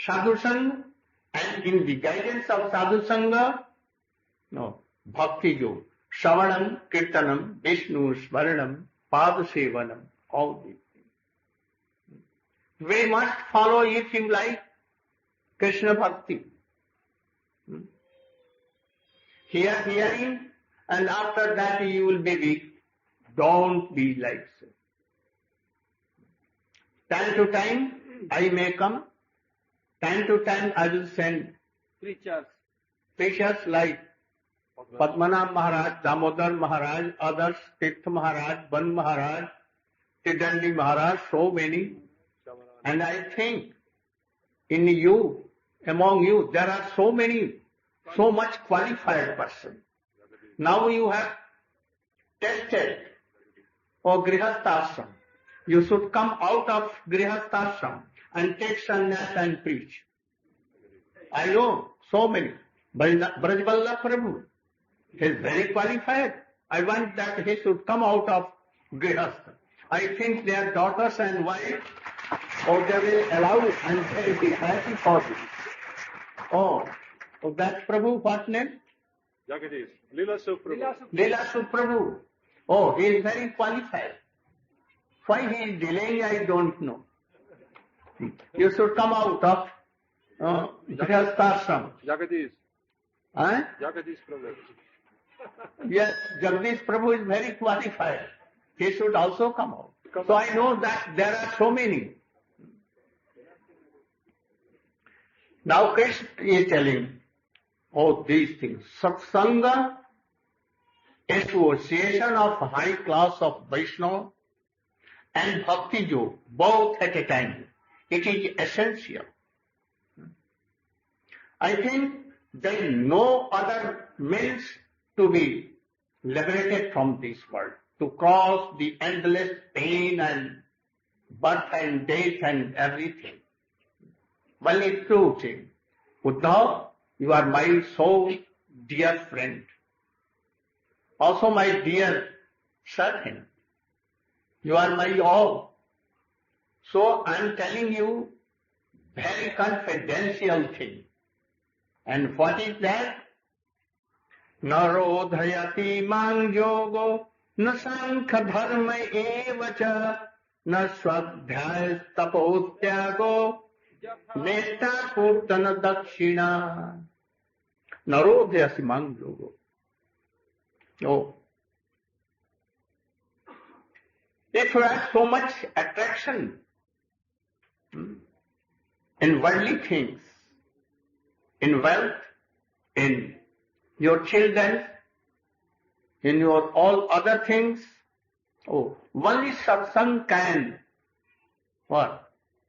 Sadhu Sangha, and in the guidance of Sadhu Sangha, no, Bhakti Yoga, Shravanam, Kirtanam, Vishnu, Smaranam, Pada Sevanam, all these things. We must follow if you like Krishna Bhakti. Hearing, and after that you will be weak. Don't be like so. Time to time I may come. Time to time I will send preachers like Padmanabh Maharaj, Damodar Maharaj, others, Tirth Maharaj, Ban Maharaj, Tidandi Maharaj, so many. And I think in you, among you, there are so many, so much qualified person. Now you have tested for Grihasthashram. You should come out of Grihasthashram and take sannyas and preach. I know so many. Brajvallabh Prabhu, he is very qualified. I want that he should come out of Grihastha. I think their daughters and wives, they will allow and they will be happy for this. Oh, that Prabhu, what name? Jagadish. Leela Suprabhu. Leela Suprabhu. Oh, he is very qualified. Why he is delaying, I don't know. You should come out of Grihasthashram. Jagadish. Huh? Jagadish Prabhu. Yes, Jagadish Prabhu is very qualified. He should also come out. So I know that there are so many. Now Krishna is telling all these things. Satsanga, association of high class of Vaishnava, and Bhakti Yoga, both at a time. It is essential. I think there is no other means to be liberated from this world, to cross the endless pain and birth and death and everything. Only two things. Uddhava, you are my so dear friend. Also my dear servant. You are my all. So I am telling you very confidential thing. And what is that? Narodhayati mang yogo na sankha dharma evacha na swadhyaya tapotyago neta purtana dakshina. Narodhayati mang yogo. Oh. If you have so much attraction in worldly things, in wealth, in your children, in your all other things, only satsang can what?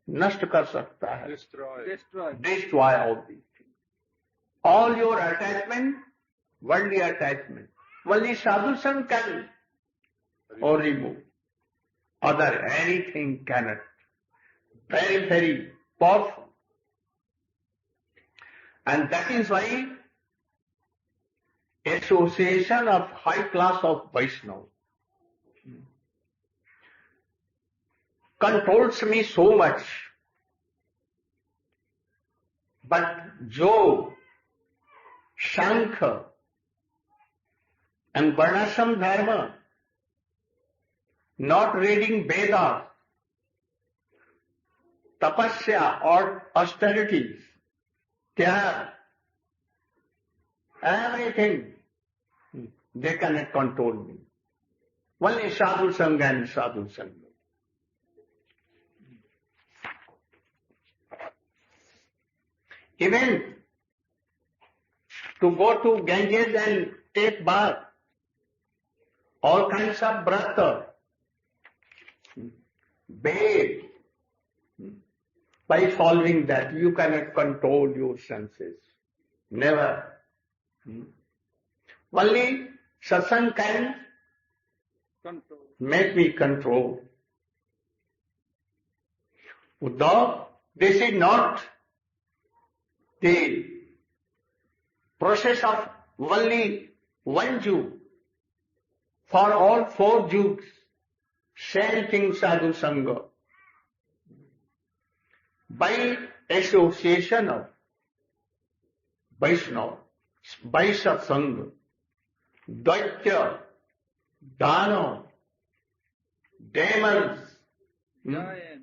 Nashta kar sakta hai. Destroy all these things. All your attachment, worldly attachment, only sadhu sang can or remove. Other anything cannot. Very, very powerful. And that is why association of high class of Vaishnava controls me so much. But Jo, Shankha and Varnashram Dharma, not reading Vedas, tapasya or austerities, tyag, everything, they cannot control me. Only sadhu sangha and sadhu sangha. Even to go to Ganges and take bath, all kinds of brata, bathe, by following that, you cannot control your senses. Never. Only satsang can make me control. Uddhava, this is not the process of only one Jew. For all four Jews, same thing sadhu sangha. By association of Vaishnava, Vaishya Sangha, Daitya, Dano, demons, Giant.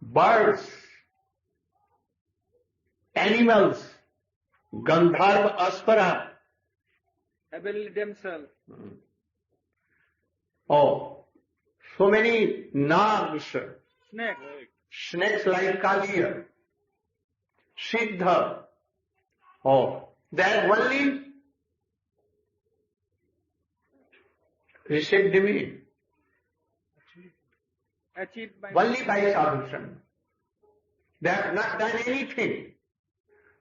birds, animals, Gandharva Aspara, Heavenly damsel. oh, so many nags, Snake. snakes like Kaliya, Siddha, oh, they are only received me, Achieved by only by salvation. They have not done anything.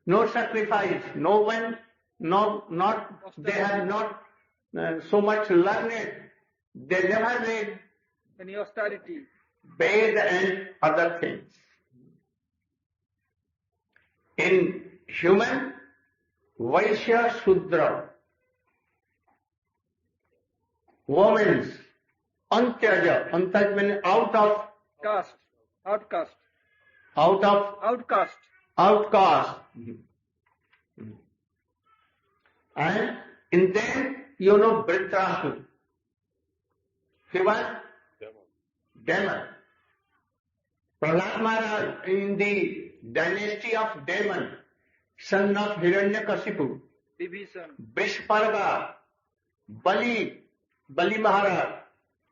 No sacrifice, no one, they have not so much learned. They never read any austerity. Veda and other things. In human, Vaishya Sudra, women's, Antyaja, Antyaja means out of, Cast. Outcast. out of Outcast. outcast. And in them, Vritrasu. He was demon. Prahlad Maharaj in the dynasty of demon, son of Hiranyakashipu, Division. Vishparga, Bali Maharaj,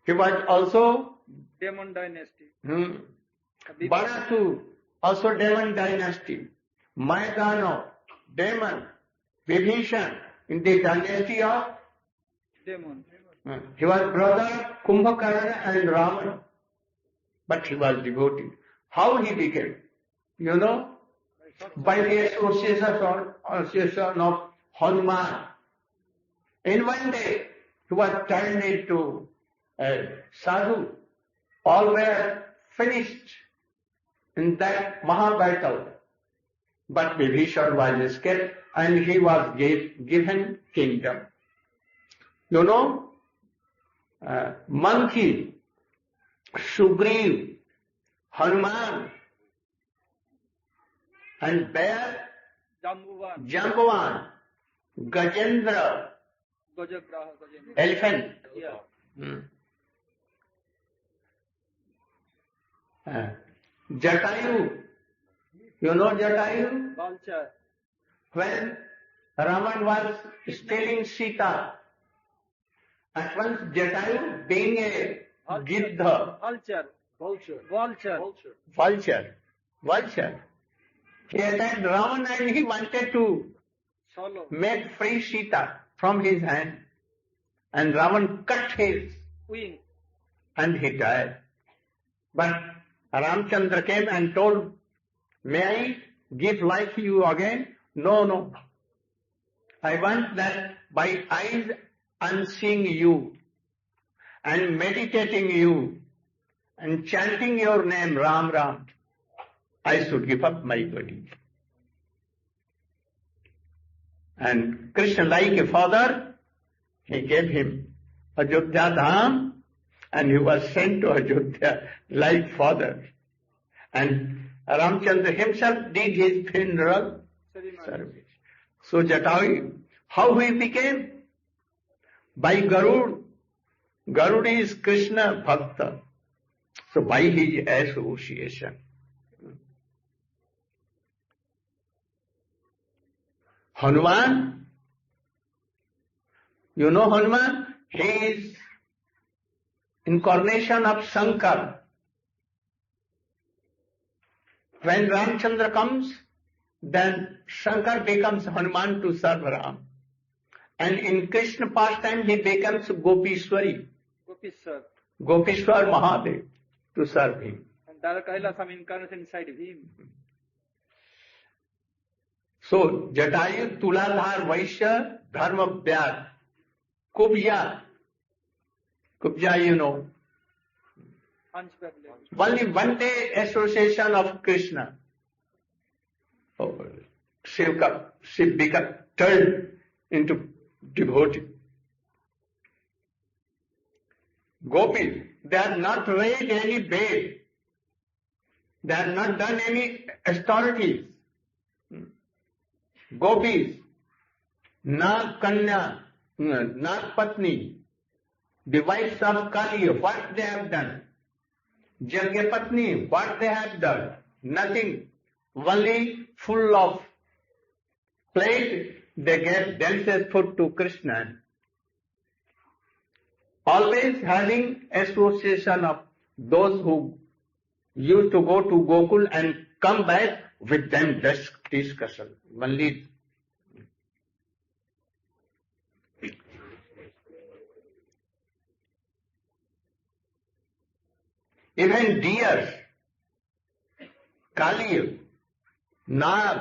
he was also Demon dynasty. Barasu, also demon dynasty, Maidano, demon, Vibhishan, in the dynasty of, Demon. he was brother Kumbhakarna and Ravan, but he was devotee. How he became? By the association of Hanuman. In one day, he was turned into a sadhu. All were finished in that Mahabharata. But Vibhishan was escaped and he was given kingdom. Monkey, Sugriv, Hanuman, and bear, Jambuvan. Jambuvan, Gajendra, Gajagraha. Gajendra. elephant. Yeah. Jatayu, Jatayu? Vulture. When Ravan was stealing Sita, at once Jatayu, being a Giddha, vulture, he attacked Ravan and he wanted to Solo. make free Sita from his hand. And Ravan cut his Wing. and he died. But Ramchandra came and told, may I give life to you again? No. I want that by eyes unseeing you and meditating you and chanting your name, Ram Ram, I should give up my body. And Krishna, like a father, he gave him Ajodhya Dham, and he was sent to Ajodhya like father. And Ramchandra himself did his funeral service. So Jatayu, how he became? By Garud. Garud is Krishna Bhakta. So by his association. Hanuman, Hanuman? He is incarnation of Shankar. When Ramchandra comes, then Shankar becomes Hanuman to serve Ram. And in Krishna pastime, he becomes Gopishwari, Gopishwar Mahadev to serve him. And there are some incarnation inside him. So, Jatayu, Tuladhar, Vaishya, Dharma Vyad, Kubja, only one day association of Krishna. Shiv became turned into devotee. Gopis, they have not read any Ved. They have not done any austerities. Gopis, Nag Kanya, Nag Patni, the wives of Kali, what they have done? Jagyapatni, what they have done? Nothing. Only full of plate, they gave themselves food to Krishna. Always having association of those who used to go to Gokul and come back with them discussion. Only even deer, Kali, Nag,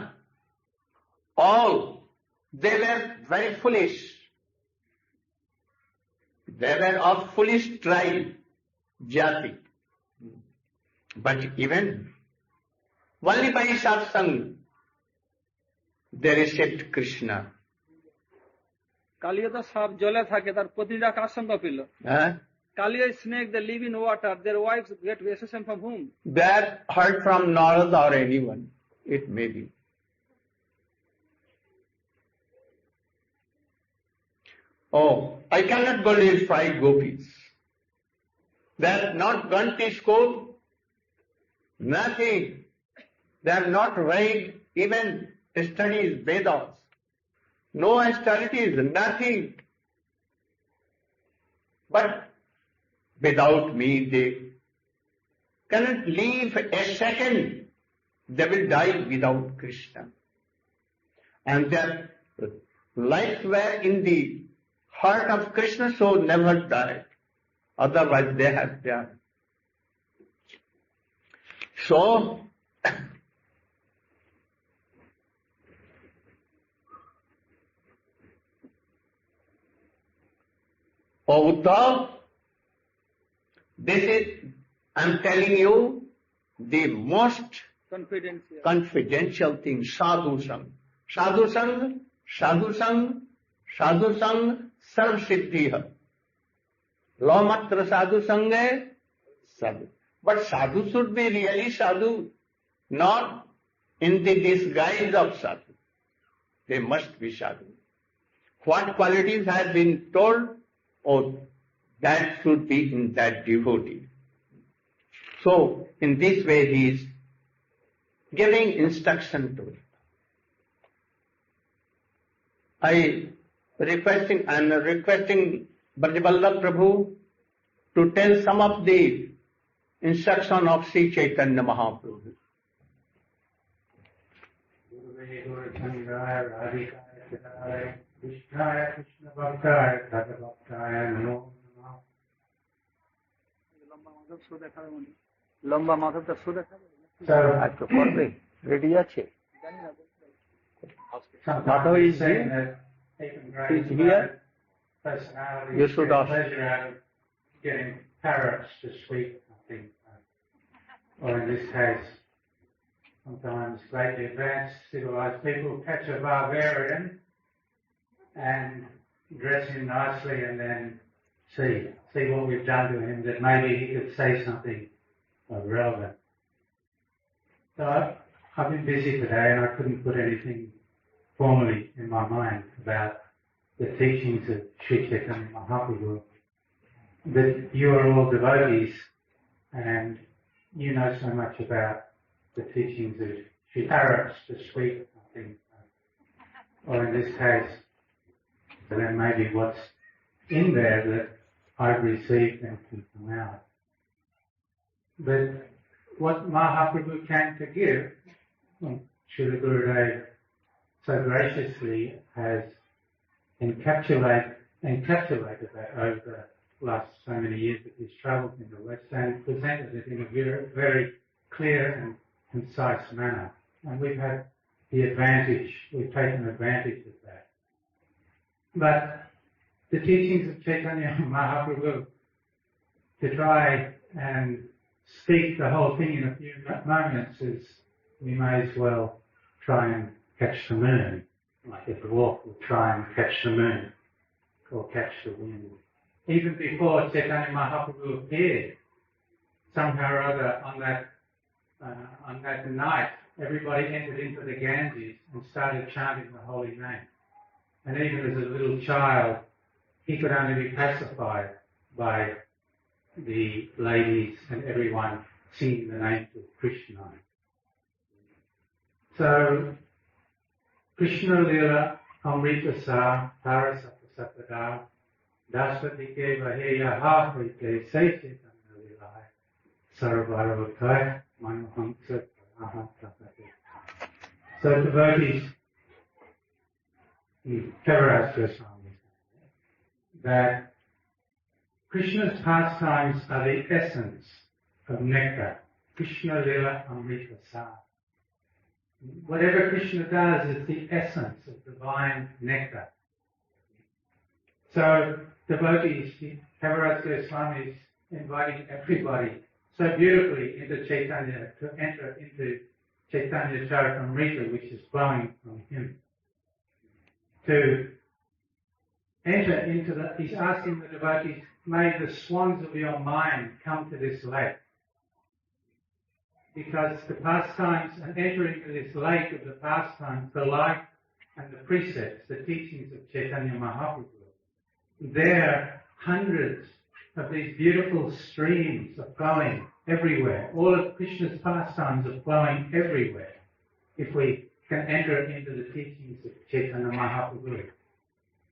all, they were very foolish. They were of foolish tribe, jati. But even only by satsang, they received Krishna. কালিয়া তো সাপ জলে থাকে, তার প্রতিটা কার সঙ্গ পেল? কালিয়া snake, they live in water. Their wives get assistance from whom? They are heard from Narada or anyone. It may be. Oh, I cannot believe 5 gopis. They have not gone to school. Nothing. They have not read even studies, Vedas. No austerities, nothing. But without me, they cannot live a second. They will die without Krishna. And their lives were in the heart of Krishna, so never died. Otherwise they have died. So, oh Uddhav, this is, I am telling you, the most confidential thing, sadhu sang. Sadhu sang, sadhu sang, sadhu sang, sarv siddhiha. Law matra sadhu sangha, sadhu. But sadhu should be really sadhu, not in the disguise of sadhu. They must be sadhu. What qualities have been told? Oh, that should be in that devotee. So, in this way he is giving instruction to it. I am requesting Brajvallabh Prabhu to tell some of the instruction of Sri Chaitanya Mahaprabhu. লম্বা মাধবটা show দেখাবে, আজকে করবে, ready আছে? Madhav is here. He's here. You should ask. Getting parrots to speak, I think, or in this case, sometimes greatly advanced civilized people catch a barbarian and dress him nicely and then see what we've done to him, that maybe he could say something relevant. So I've been busy today and I couldn't put anything formally in my mind about the teachings of Sri Chaitanya Mahaprabhu. But you are all devotees and you know so much about the teachings of Sri Parrots to speak, I think, or in this case, then maybe what's in there that I've received and can come out. But what Mahaprabhu came to give, Srila Gurudev so graciously has encapsulated that over the last so many years that he's travelled in the West and presented it in a very, very clear and concise manner. And we've taken advantage of that. But the teachings of Chaitanya Mahaprabhu, to try and speak the whole thing in a few moments is, we may as well try and catch the moon. Like a dwarf will try and catch the moon or catch the wind. Even before Chaitanya Mahaprabhu appeared, somehow or other on that on that night, everybody entered into the Ganges and started chanting the holy name. And even as a little child, he could only be pacified by the ladies and everyone singing the names of Krishna. So, Krishna Lila Amrita Sa Tarasata Satada Dasvatike Vaheya Hafite Saichitana Lilai Sarvaravakaya Manohamsa Ahatakate. So devotees in Kaviraj Goswami that Krishna's pastimes are the essence of nectar. Krishna Lila Amrita Sa. Whatever Krishna does is the essence of divine nectar. So devotees, Kaviraj Goswami is inviting everybody so beautifully into Chaitanya to enter into Chaitanya Charitamrita, which is flowing from him. To enter into he's asking the devotees, may the swans of your mind come to this lake. Because the pastimes and entering into this lake of the pastimes, the life and the precepts, the teachings of Chaitanya Mahaprabhu, there hundreds of these beautiful streams are flowing everywhere. All of Krishna's pastimes are flowing everywhere if we can enter into the teachings of Chaitanya Mahaprabhu.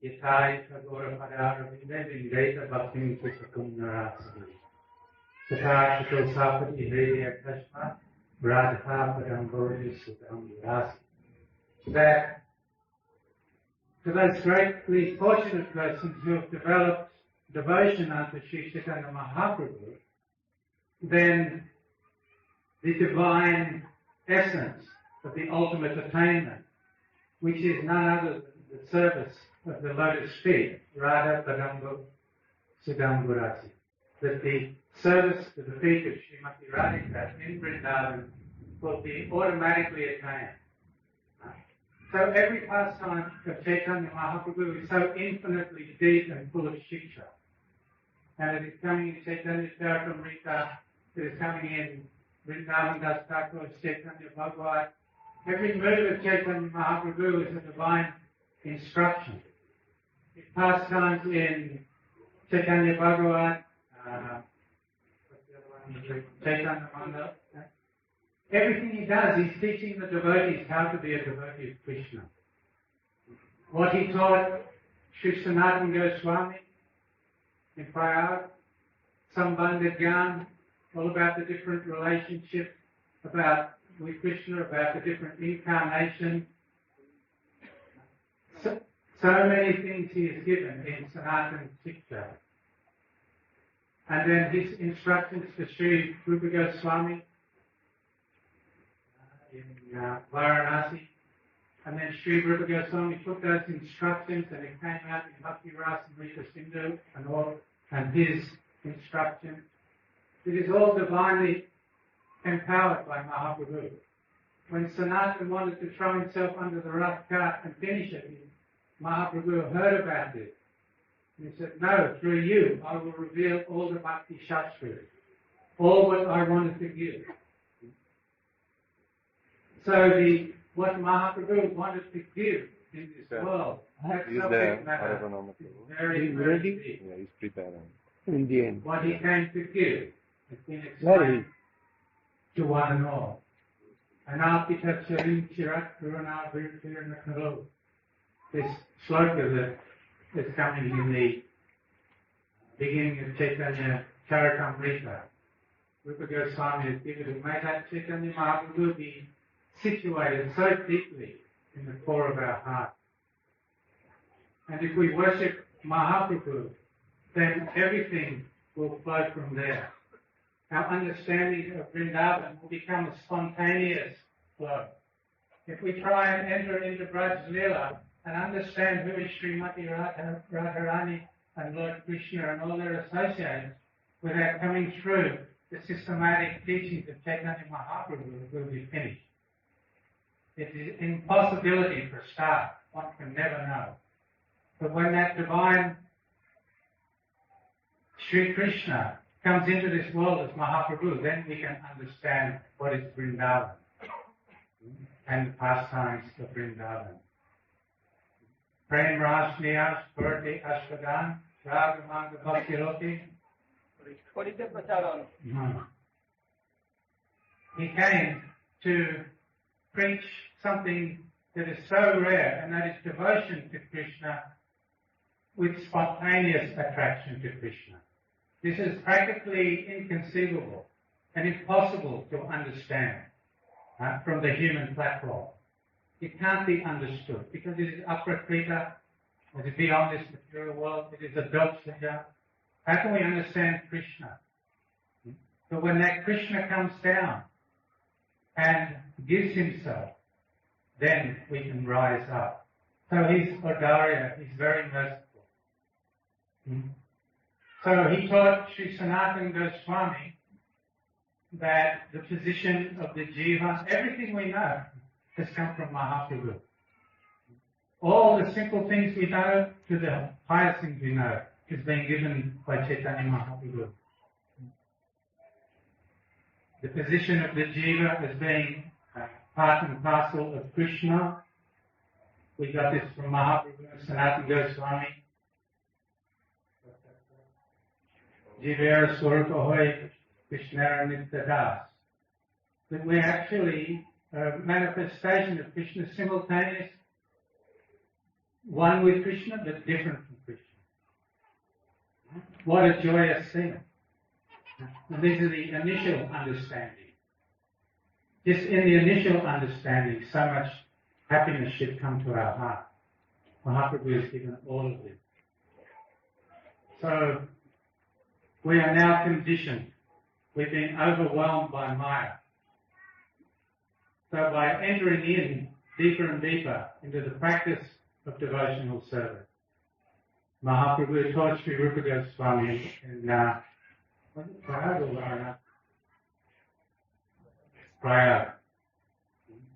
Yatai Tagora Padara Vindeta Bhaktim Pusakum Narasadi. Tata Chato Sapati Hriya Kashma Radha Padam Bodhi Sudam Rasi. That to those greatly fortunate persons who have developed devotion unto Sri Chaitanya Mahaprabhu, then the divine essence of the ultimate attainment, which is none other than the service of the lotus feet, Radha Padambo Sudamburasi, that the service to the feet of Srimati Radhika in Vrindavan will be automatically attained. So every pastime of Chaitanya Mahaprabhu is so infinitely deep and full of shiksha. And it is coming in Chaitanya Charitamrita, it is coming in Vrindavan Das Thakur's Chaitanya Bhagavad. Every move of Chaitanya Mahaprabhu is a divine instruction. His pastimes in Chaitanya Bhagavad, Chaitanya Mandal, everything he does, he's teaching the devotees how to be a devotee of Krishna. What he taught Sri Sanatana Goswami in Prayag, Sambandha Gyan, all about the different relationships with Krishna, about the different incarnations. So many things he has given in Sanatana Siksha. And then his instructions to Sri Rupa Goswami in Varanasi. And then Sri Rupa Goswami took those instructions and it came out in Bhakti Rasamrita Sindhu and his instructions. It is all divinely empowered by Mahaprabhu. When Sanatana wanted to throw himself under the rough cart and finish it, Mahaprabhu heard about this. And he said, no, through you I will reveal all the Bhakti Shastras, all what I wanted to give. So what Mahaprabhu wanted to give in this world, that subject matter is very, very deep. Yeah, he's preparing. In the end. What he came to give has been explained to one and all. Anapita Charim Chirat Purana Virtirna Karo. This sloka that is coming in the beginning of Chaitanya Charitamrita. Rupa Goswami has given it. May that Chaitanya Mahaprabhu be situated so deeply in the core of our heart. And if we worship Mahaprabhu, then everything will flow from there. Our understanding of Vrindavan will become a spontaneous flow. If we try and enter into Braj Leela and understand who is Srimati Radharani and Lord Krishna and all their associates, without coming through the systematic teachings of Chaitanya Mahaprabhu, we'll be finished. It is an impossibility for a start. One can never know. But when that divine Sri Krishna comes into this world as Mahaprabhu, then we can understand what is Vrindavan and the pastimes of Vrindavan. Prem Ras Niyas Purti Ashvadan Ragamanga Bhakti. He came to preach something that is so rare, and that is devotion to Krishna with spontaneous attraction to Krishna. This is practically inconceivable and impossible to understand from the human platform. It can't be understood because it is aprakrita, it is beyond this material world, it is a doksaya. How can we understand Krishna? But when that Krishna comes down and gives himself, then we can rise up. So he's Audarya, he's very merciful. So he taught Sri Sanatana Goswami that the position of the jiva, everything we know, has come from Mahaprabhu. All the simple things we know to the highest things we know is being given by Chaitanya Mahaprabhu. The position of the jiva as being part and parcel of Krishna, we got this from Mahaprabhu, Sanatana Goswami. Jivera Swarupa Hoy Krishnara Nityadas. That we're actually a manifestation of Krishna, simultaneous, one with Krishna but different from Krishna. What a joyous thing. And these are the initial understanding. Just in the initial understanding, so much happiness should come to our heart. Mahaprabhu has given all of this. So, we are now conditioned. We've been overwhelmed by Maya. So by entering in deeper and deeper into the practice of devotional service, Mahaprabhu taught Sri Rupa Goswami in Prayag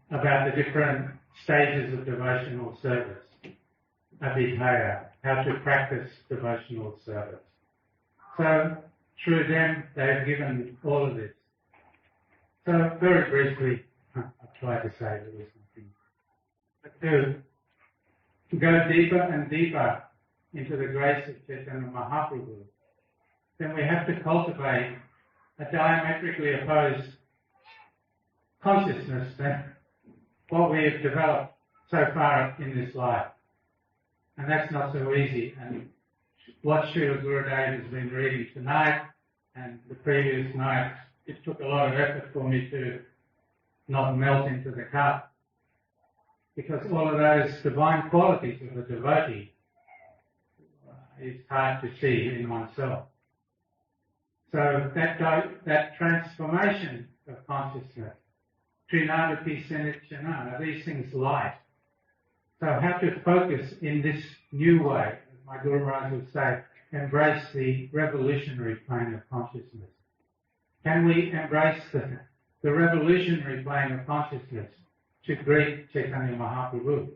about the different stages of devotional service, Abhidhaya, how to practice devotional service. So, through them, they've given all of this. So, very briefly, I'll try to say there was something. But to go deeper and deeper into the grace of Chaitanya Mahaprabhu, then we have to cultivate a diametrically opposed consciousness than what we have developed so far in this life. And that's not so easy. And what Srila Gurudev has been reading tonight and the previous nights, it took a lot of effort for me to not melt into the cup, because all of those divine qualities of a devotee is hard to see in oneself. So that transformation of consciousness, Trinadapi Senichana, these things light. So how to focus in this new way, as my Guru Maharaj would say, embrace the revolutionary plane of consciousness. Can we embrace the revolutionary plane of consciousness to greet Chaitanya Mahaprabhu?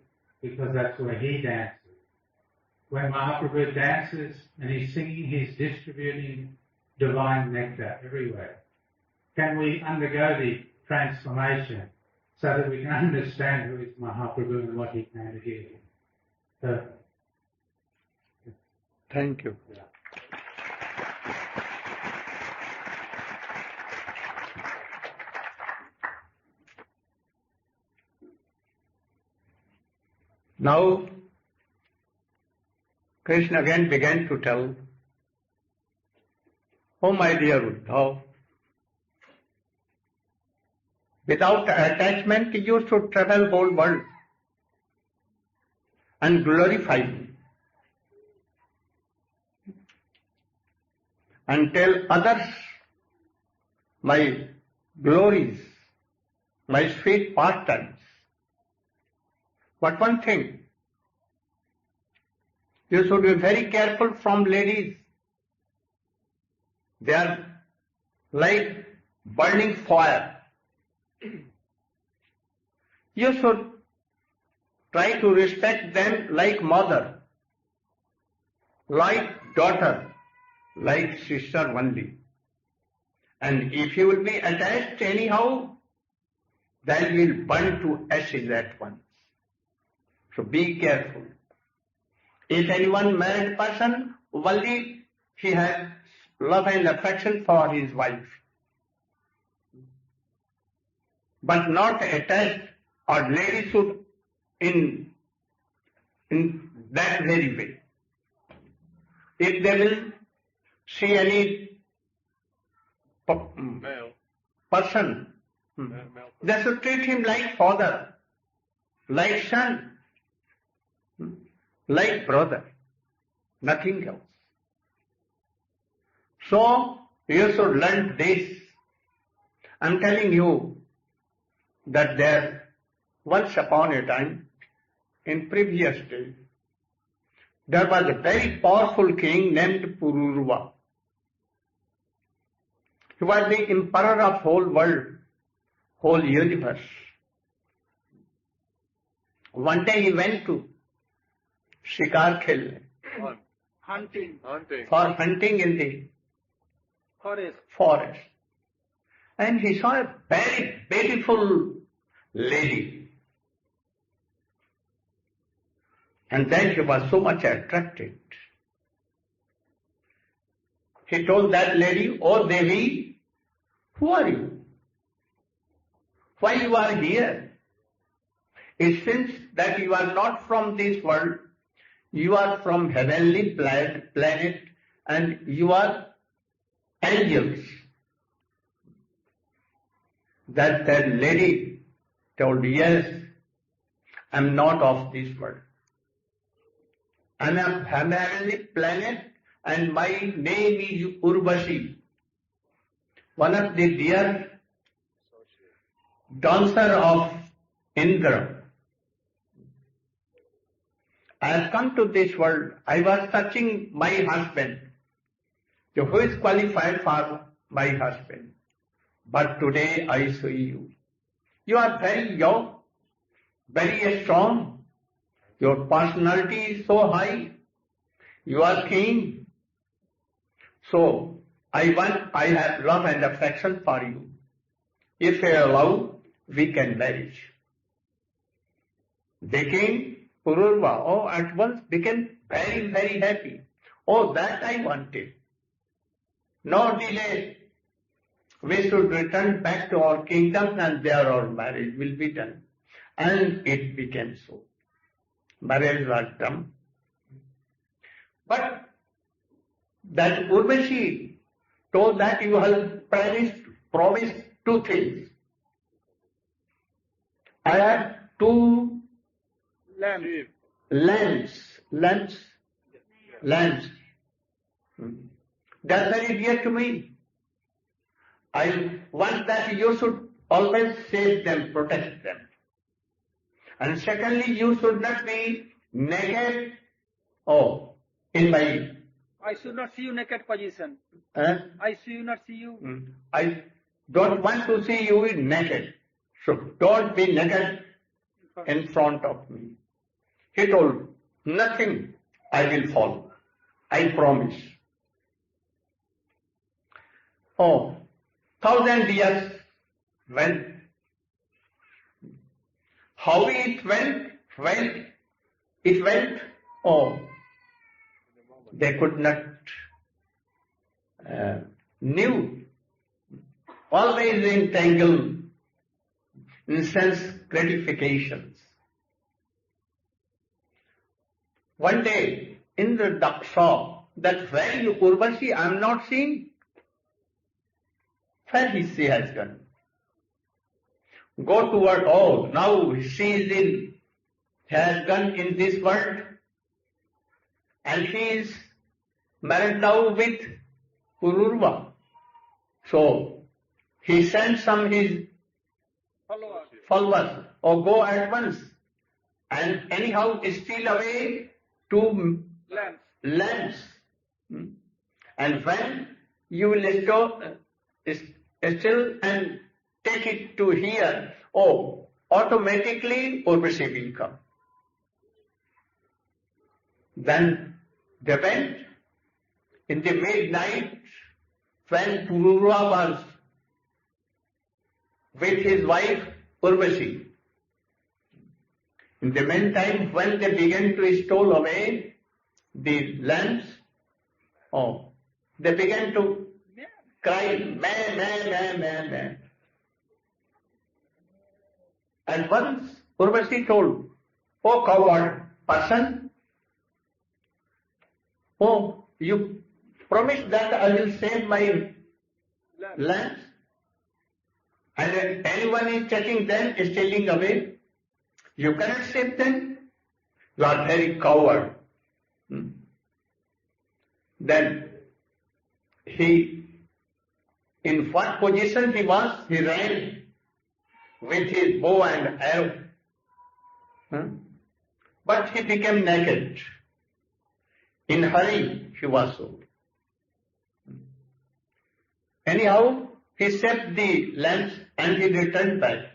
Because that's where he dances. When Mahaprabhu dances and he's singing, he's distributing divine nectar everywhere. Can we undergo the transformation so that we can understand who is Mahaprabhu and what he came to give? So, thank you. Yeah. Now, Krishna again began to tell, "Oh my dear Uddhava, without attachment you should travel whole world and glorify me, and tell others my glories, my sweet pastimes. But one thing, you should be very careful from ladies. They are like burning fire. You should try to respect them like mother, like daughter, like sister only. And if you will be attached anyhow, then you will burn to ashes at once. So be careful. If anyone married person, only he has love and affection for his wife, but not attached, or lady should in that very way. If they will see any Male. person, they should treat him like father, like son, like brother, nothing else. So you should learn this. I'm telling you that there, once upon a time, in previous days, there was a very powerful king named Murwillumbah. He was the emperor of whole world, whole universe. One day he went to shikar khelne, Hunting. for hunting in the forest. And he saw a very beautiful lady. And then he was so much attracted. He told that lady, "Oh Devi, who are you? Why you are here? It seems that you are not from this world. You are from heavenly planet and you are angels." That lady told, "Yes, I am not of this world. I am a heavenly planet and my name is Urvashi, one of the dear dancer of Indra. I have come to this world. I was searching my husband. So who is qualified for my husband? But today I see you. You are very young, very strong. Your personality is so high. You are keen. So I have love and affection for you. If you allow, we can marry." The king, Murwillumbah, at once became very, very happy. "Oh, that I wanted. No delay. We should return back to our kingdom and there our marriage will be done." And it became so. Marriage was done. But that Urvashi told that you have promised two things. I have two lambs. That's very dear to me. I want that you should always save them, protect them. And secondly, you should not be naked. In my... I should not see you naked position. I should not see you. I don't want to see you naked. So don't be naked in front of me. He told, "Nothing, I will follow. I promise." 1,000 years went. How it went, they could not knew. Always entangled in sense gratifications. One day, Indra saw that where you Urvashi, I am not seeing. Where she has gone? Go toward, now she has gone in this world and she is married now with Murwillumbah. So he sent some his followers, go at once and anyhow steal away two lambs. And when you will steal and take it to here, automatically Urvashi will come. Then they went in the midnight, when Pururva was with his wife Urvashi. In the meantime, when they began to stow away the lamps, they began to cry, meh, meh, meh, meh, meh. And once Urvashi told, "Oh coward person, oh, you promised that I will save my lamps, and if anyone is taking them, stealing away, you cannot save them. You are very coward." Then he, in what position he was, he ran with his bow and arrow. But he became naked. In hurry he was so. Anyhow, he saved the lamps and he returned back.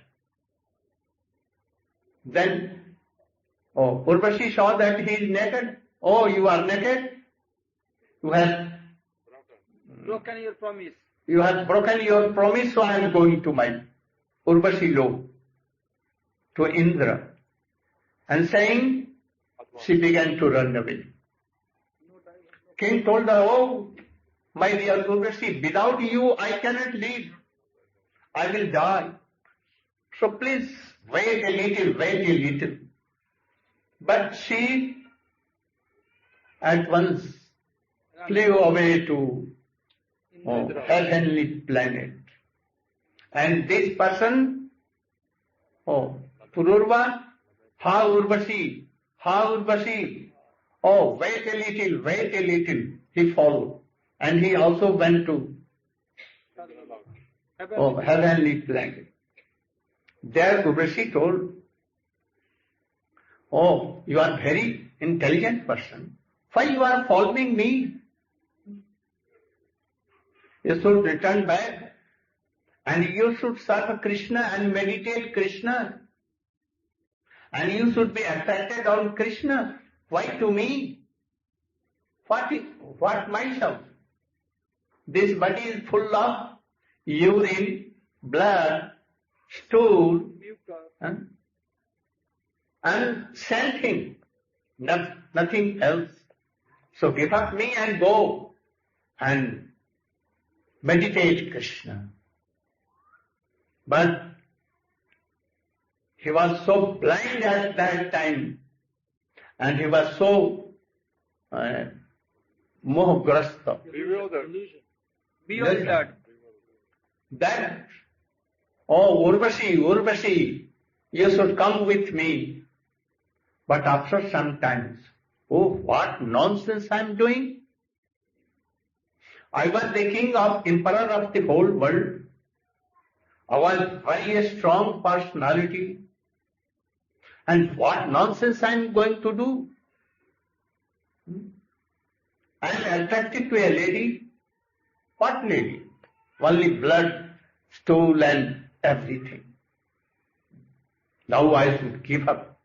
Then, Urvashi saw that he is naked. "Oh, you are naked? You have broken your promise. You have broken your promise, so I am going to my Urvashi Lo, to Indra." And saying, she began to run away. King told her, "Oh, my dear Urvashi, without you I cannot live. I will die. So please wait a little, wait a little." But she at once flew away to heavenly planet. And this person, Pururva, "Ha Urvashi, ha Urvashi, oh wait a little, wait a little." He followed. And he also went to heavenly planet. There Urvashi told, "Oh, you are very intelligent person. Why you are following me? You should return back and you should serve Krishna and meditate Krishna. And you should be attracted on Krishna. Why to me? What myself? This body is full of urine, blood, stool, and something, nothing else. So give up me and go and meditate Krishna." But he was so blind at that time, and he was so mohagrasta, Bewildered. that, "Oh Urvashi, Urvashi, you should come with me." But after some time, "Oh, what nonsense I am doing? I was the king of emperor of the whole world. I was very strong personality. And what nonsense I am going to do? I am attracted to a lady. What lady? Only blood, stool and everything. Now I should give up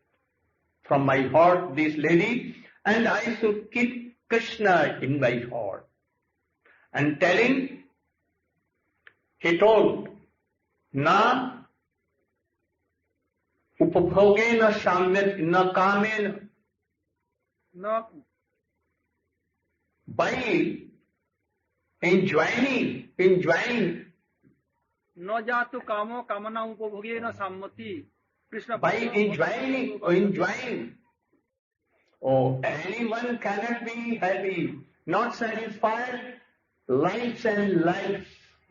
from my heart this lady, and I should keep Krishna in my heart." And telling, he told, "Na upabhogena samyat na kamena." By enjoying, No jatu kamo kamana upabhogena sammati. Krishna. By enjoying. Oh, anyone cannot be happy, not satisfied. Lives and lives,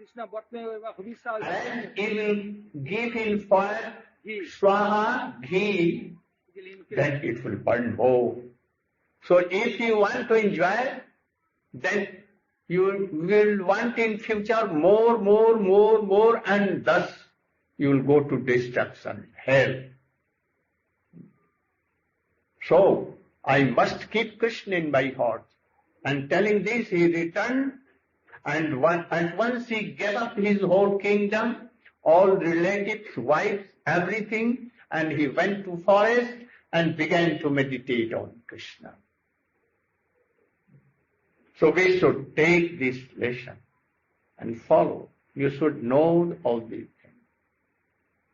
and it will give in fire, swaha, ghee, then it will burn more. So if you want to enjoy, then you will want in future more, and thus you will go to destruction, hell. So I must keep Krishna in my heart. And telling this, he returned. And once he gave up his whole kingdom, all relatives, wives, everything, and he went to forest and began to meditate on Krishna. So we should take this lesson. and follow. You should know all these things.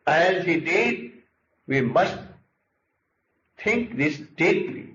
As he did, we must think this deeply.